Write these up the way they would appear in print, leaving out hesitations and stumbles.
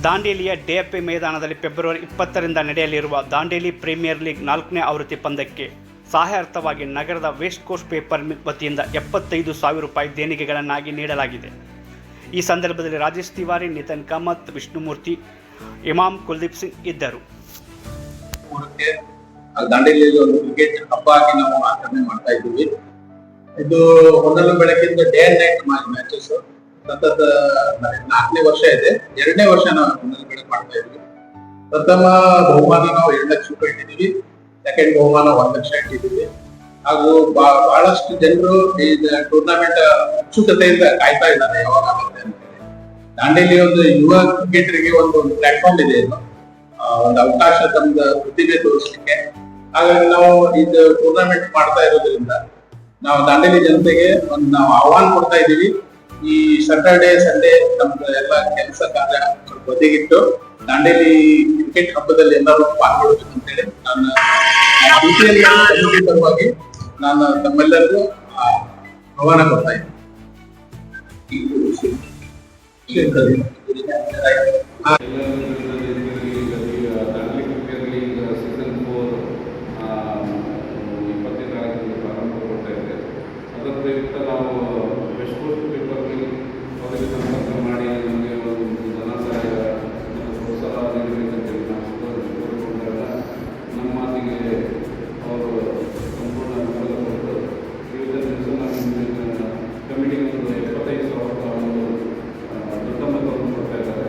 ದಾಂಡೇಲಿಯ ಡಿಎಫ್ಎ ಮೈದಾನದಲ್ಲಿ ಫೆಬ್ರವರಿ 20ರಿಂದ ನಡೆಯಲಿರುವ Dandeli premier league 4ನೇ ಆವೃತ್ತಿ ಪಂದ್ಯಕ್ಕೆ ಸಹಾಯಾರ್ಥವಾಗಿ ನಗರದ ವೆಸ್ಟ್ ಕೋಸ್ಟ್ ಪೇಪರ್ ಮಿಲ್ ವತಿಯಿಂದ 75,000 ರೂಪಾಯಿ ದೇಣಿಗೆಗಳನ್ನಾಗಿ ನೀಡಲಾಗಿದೆ. ಈ ಸಂದರ್ಭದಲ್ಲಿ ರಾಜೇಶ್ ತಿವಾರಿ, ನಿತಿನ್ ಕಾಮತ್, ವಿಷ್ಣುಮೂರ್ತಿ, ಇಮಾಮ್ ಕುಲ್ದೀಪ್ ಸಿಂಗ್ ಇದ್ದರು. ದಾಂಡೇಲಿಯಲ್ಲಿ ಒಂದು ಕ್ರಿಕೆಟ್ ಹಬ್ಬ ಆಗಿ ನಾವು ಆಚರಣೆ ಮಾಡ್ತಾ ಇದ್ದೀವಿ. ಇದು ಮೊದಲು ಬೆಳಕಿಂದ ಡೇ ಅಂಡ್ ನೈಟ್ ಮ್ಯಾಚಸ್ ಸತತ 4ನೇ ವರ್ಷ ಇದೆ. 2ನೇ ವರ್ಷ ನಾವು ಮೊದಲು ಬೆಳಕು ಮಾಡ್ತಾ ಇದ್ವಿ. ಪ್ರಥಮ ಬಹುಮಾನ ನಾವು 2 ಲಕ್ಷ ರೂಪಾಯಿ ಇಟ್ಟಿದ್ದೀವಿ. ಸೆಕೆಂಡ್ ಬಹುಮಾನ 1 ಲಕ್ಷ ಇಟ್ಟಿದ್ದೀವಿ. ಹಾಗೂ ಬಹಳಷ್ಟು ಜನರು ಈ ಟೂರ್ನಮೆಂಟ್ ಉತ್ಸುಕತೆಯಿಂದ ಕಾಯ್ತಾ ಇದ್ದಾರೆ ಯಾವಾಗ ಆಗುತ್ತೆ ಅಂತ. ದಾಂಡೇಲಿ ಒಂದು ಯುವ ಕ್ರಿಕೆಟರ್ಗೆ ಒಂದು ಪ್ಲಾಟ್ಫಾರ್ಮ್ ಇದೆ, ಒಂದು ಅವಕಾಶ ತಮ್ಮ ಪ್ರತಿಭೆ ತೋರಿಸಲಿಕ್ಕೆ. ಹಾಗಾಗಿ ನಾವು ಇದು ಟೂರ್ನಮೆಂಟ್ ಮಾಡ್ತಾ ಇರೋದ್ರಿಂದ ನಾವು ದಾಂಡೇಲಿ ಜನತೆಗೆ ಒಂದು ನಾವು ಆಹ್ವಾನ ಕೊಡ್ತಾ ಇದ್ದೀವಿ. ಈ ಸ್ಯಾಟರ್ಡೆ ಸಂಡೇ ನಮ್ದು ಎಲ್ಲ ಕೆಲಸ ಕಾರ್ಯ ಬದಿಗಿಟ್ಟು ದಾಂಡೇಲಿ ಕ್ರಿಕೆಟ್ ಹಬ್ಬದಲ್ಲಿ ಎಲ್ಲರೂ ಪಾಲ್ಗೊಳ್ಬೇಕು ಅಂತೇಳಿ ನನ್ನ ಪರವಾಗಿ ನಾನು ತಮ್ಮೆಲ್ಲರಿಗೂ ಆಹ್ವಾನ ಕೊಡ್ತಾ ಇದ್ದೀನಿ. ನಾವು ವೆಸ್ಟ್ ಕೋಸ್ಟ್ ಪೇಪರ್ ಮಿಲ್ ಅವರಿಗೆ ಸಂಪರ್ಕ ಮಾಡಿ ನಮಗೆ ಒಂದು ಧನ ಸಹಾಯ ಮತ್ತು ಪ್ರೋತ್ಸಾಹ ನೀಡಬೇಕಂತೇಳಿ ನಾವು ಕೋರಿಕೊಂಡಾಗ ನಮ್ಮ ಮಾತಿಗೆ ಅವರು ಸಂಪೂರ್ಣ ಬೆಂಬಲ ಕೊಟ್ಟು ವಿವಿಧ ದಿವಸ ನಮ್ಮ ಕಮಿಟಿಗೆ ಒಂದು 75,000 ಒಂದು ದೊಡ್ಡ ಮೊತ್ತವನ್ನು ಕೊಡ್ತಾ ಇದ್ದಾರೆ.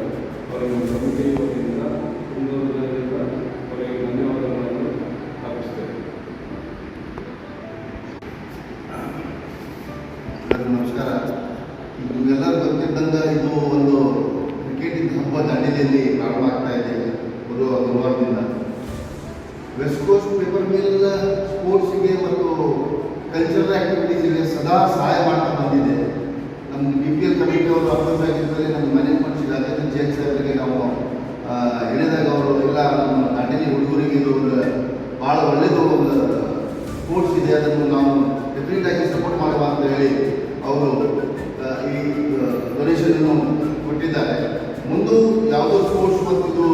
ಅವರಿಗೆ ಒಂದು ಕಮಿಟಿ ವತಿಯಿಂದ ಮುಂದುವರೆದ ಅವರಿಗೆ ಧನ್ಯವಾದಗಳನ್ನು ಅರ್ಪಿಸ್ತೇವೆ. ನಮಸ್ಕಾರ. ನಿಮಗೆಲ್ಲರೂ ಗೊತ್ತಿದ್ದಂಗೆ ಇದು ಒಂದು ಕ್ರಿಕೆಟಿಂಗ್ ಹಬ್ಬ ದಾಂಡೇಲಿಯಲ್ಲಿ ಪ್ರಾರಂಭ ಆಗ್ತಾ ಇದೆ ಗುರುವಾರದಿಂದ. ವೆಸ್ಟ್ ಕೋಸ್ಟ್ ಪೇಪರ್ ಮಿಲ್ ಸ್ಪೋರ್ಟ್ಸಿಗೆ ಮತ್ತು ಕಲ್ಚರಲ್ ಆ್ಯಕ್ಟಿವಿಟೀಸಿಗೆ ಸದಾ ಸಹಾಯ ಮಾಡ್ತಾ ಬಂದಿದೆ. ನಮ್ಮ BPL ಕಮಿಟಿಯವರು ಅಪ್ರೋಚ್ ಆಗಿದ್ದರೆ ನಮ್ಮ ಮ್ಯಾನೇಜ್ಮೆಂಟ್ ರಾಜೇಂದ್ರ ಜೈನ್ ಸಾಹೇಬರಿಗೆ ನಾವು ಹೇಳಿದಾಗ ಅವರು ಎಲ್ಲ ನಮ್ಮ ದಾಂಡೇಲಿ ಹುಡುಗರಿಗೆ ಇದು ಒಂದು ಭಾಳ ಒಳ್ಳೆಯದು ಒಂದು ಸ್ಪೋರ್ಟ್ಸ್ ಇದೆ, ಅದನ್ನು ನಾವು ಡೆಫಿನೆಟ್ ಆಗಿ ಸಪೋರ್ಟ್ ಮಾಡುವ ಅಂತ ಹೇಳಿ ಅವರು ಈ ಡೊನೇಷನ್ ಕೊಟ್ಟಿದ್ದಾರೆ. ಮುಂದೆ ಯಾವುದೋ ಸ್ಪೋರ್ಟ್ಸ್ ಮತ್ತು ಇದು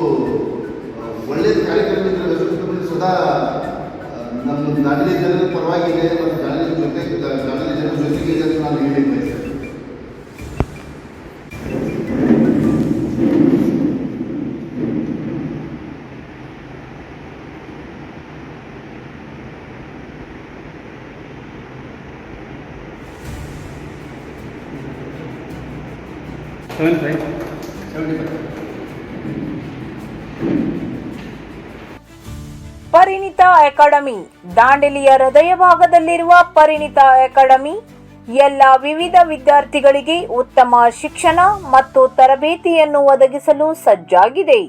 ಒಳ್ಳೆಯ ಕಾರ್ಯಕ್ರಮ ಇದ್ದರೆ ಸದಾ ನಮ್ಮ ದಾಂಡೇಲಿ ಜನರ ಪರವಾಗಿದೆ ಮತ್ತು ದಾಂಡೇಲಿ ಜನರ ಜೊತೆಗೆ ಇದೆ ಅಂತ ನಾನು ಹೇಳಿ ಬಯಸ್ತೇನೆ. ಪರಿಣಿತ ಅಕಾಡೆಮಿ ದಾಂಡೇಲಿಯ ಹೃದಯ ಭಾಗದಲ್ಲಿರುವ ಪರಿಣಿತ ಅಕಾಡೆಮಿ ಎಲ್ಲ ವಿವಿಧ ವಿದ್ಯಾರ್ಥಿಗಳಿಗೆ ಉತ್ತಮ ಶಿಕ್ಷಣ ಮತ್ತು ತರಬೇತಿಯನ್ನು ಒದಗಿಸಲು ಸಜ್ಜಾಗಿದೆ.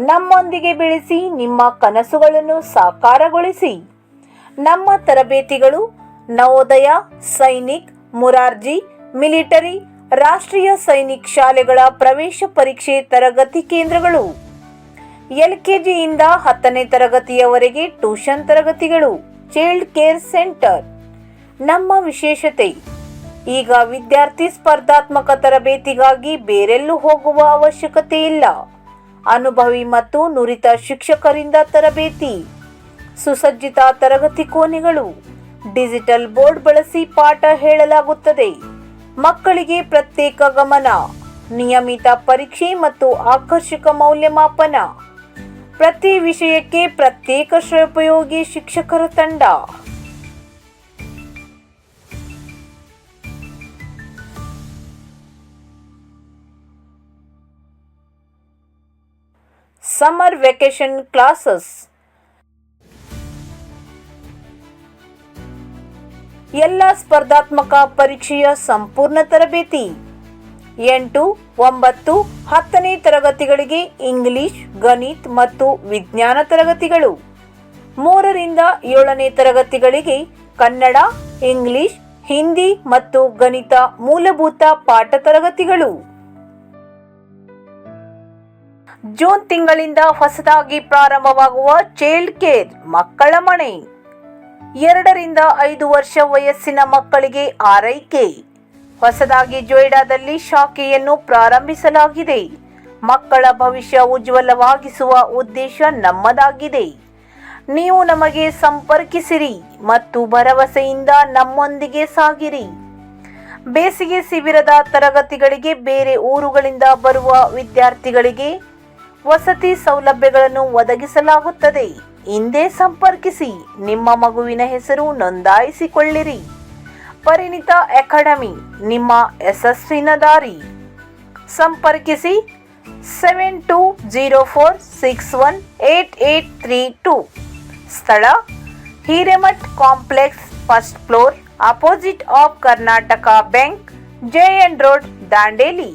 ನಮ್ಮೊಂದಿಗೆ ಬೆಳೆಸಿ ನಿಮ್ಮ ಕನಸುಗಳನ್ನು ಸಾಕಾರಗೊಳಿಸಿ. ನಮ್ಮ ತರಬೇತಿಗಳು ನವೋದಯ, ಸೈನಿಕ್, ಮುರಾರ್ಜಿ, ಮಿಲಿಟರಿ, ರಾಷ್ಟ್ರೀಯ ಸೈನಿಕ್ ಶಾಲೆಗಳ ಪ್ರವೇಶ ಪರೀಕ್ಷೆ ತರಗತಿ ಕೇಂದ್ರಗಳು, LKGಯಿಂದ 10ನೇ ತರಗತಿಯವರೆಗೆ ಟ್ಯೂಷನ್ ತರಗತಿಗಳು, ಚೈಲ್ಡ್ ಕೇರ್ ಸೆಂಟರ್. ನಮ್ಮ ವಿಶೇಷತೆ, ಈಗ ವಿದ್ಯಾರ್ಥಿ ಸ್ಪರ್ಧಾತ್ಮಕ ತರಬೇತಿಗಾಗಿ ಬೇರೆಲ್ಲೂ ಹೋಗುವ ಅವಶ್ಯಕತೆ ಇಲ್ಲ. ಅನುಭವಿ ಮತ್ತು ನುರಿತ ಶಿಕ್ಷಕರಿಂದ ತರಬೇತಿ, ಸುಸಜ್ಜಿತ ತರಗತಿ ಕೋಣೆಗಳು, ಡಿಜಿಟಲ್ ಬೋರ್ಡ್ ಬಳಸಿ ಪಾಠ ಹೇಳಲಾಗುತ್ತದೆ. ಮಕ್ಕಳಿಗೆ ಪ್ರತ್ಯೇಕ ಗಮನ, ನಿಯಮಿತ ಪರೀಕ್ಷೆ ಮತ್ತು ಆಕರ್ಷಕ ಮೌಲ್ಯಮಾಪನ. ಪ್ರತಿ ವಿಷಯಕ್ಕೆ ಪ್ರತ್ಯೇಕ ಶ್ರೇಯೋಪಯೋಗಿ ಶಿಕ್ಷಕರ ತಂಡ. Summer vacation classes. ಎಲ್ಲ ಸ್ಪರ್ಧಾತ್ಮಕ ಪರೀಕ್ಷೆಯ ಸಂಪೂರ್ಣ ತರಬೇತಿ. 8, 9, 10ನೇ ತರಗತಿಗಳಿಗೆ ಇಂಗ್ಲಿಷ್, ಗಣಿತ ಮತ್ತು ವಿಜ್ಞಾನ ತರಗತಿಗಳು. 3ರಿಂದ 7ನೇ ತರಗತಿಗಳಿಗೆ ಕನ್ನಡ, ಇಂಗ್ಲಿಷ್, ಹಿಂದಿ ಮತ್ತು ಗಣಿತ ಮೂಲಭೂತ ಪಾಠ ತರಗತಿಗಳು. ಜೂನ್ ತಿಂಗಳಿಂದ ಹೊಸದಾಗಿ ಪ್ರಾರಂಭವಾಗುವ ಚೈಲ್ಡ್ ಕೇರ್ ಮಕ್ಕಳ ಮನೆ. 2ರಿಂದ 5 ವರ್ಷ ವಯಸ್ಸಿನ ಮಕ್ಕಳಿಗೆ ಆರೈಕೆ. ಹೊಸದಾಗಿ ಜೊಯ್ಡಾದಲ್ಲಿ ಶಾಖೆಯನ್ನು ಪ್ರಾರಂಭಿಸಲಾಗಿದೆ. ಮಕ್ಕಳ ಭವಿಷ್ಯ ಉಜ್ವಲವಾಗಿಸುವ ಉದ್ದೇಶ ನಮ್ಮದಾಗಿದೆ. ನೀವು ನಮಗೆ ಸಂಪರ್ಕಿಸಿರಿ ಮತ್ತು ಭರವಸೆಯಿಂದ ನಮ್ಮೊಂದಿಗೆ ಸಾಗಿರಿ. ಬೇಸಿಗೆ ಶಿಬಿರದ ತರಗತಿಗಳಿಗೆ ಬೇರೆ ಊರುಗಳಿಂದ ಬರುವ ವಿದ್ಯಾರ್ಥಿಗಳಿಗೆ ವಸತಿ ಸೌಲಭ್ಯಗಳನ್ನು ಒದಗಿಸಲಾಗುತ್ತದೆ. ಹಿಂದೆ ಸಂಪರ್ಕಿಸಿ, ನಿಮ್ಮ ಮಗುವಿನ ಹೆಸರು ನೋಂದಾಯಿಸಿಕೊಳ್ಳಿರಿ. ಪರಿಣಿತ ಅಕಾಡೆಮಿ, ನಿಮ್ಮ ಯಶಸ್ಸಿನ ದಾರಿ. ಸಂಪರ್ಕಿಸಿ 7204618832. ಸ್ಥಳ Hiremath complex, first floor, opposite of Karnataka bank, JN road, Dandeli.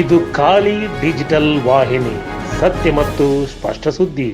ಇದು ಖಾಲಿ ಡಿಜಿಟಲ್ ವಾಹಿನಿ, ಸತ್ಯ ಮತ್ತು ಸ್ಪಷ್ಟ ಸುದ್ದಿ.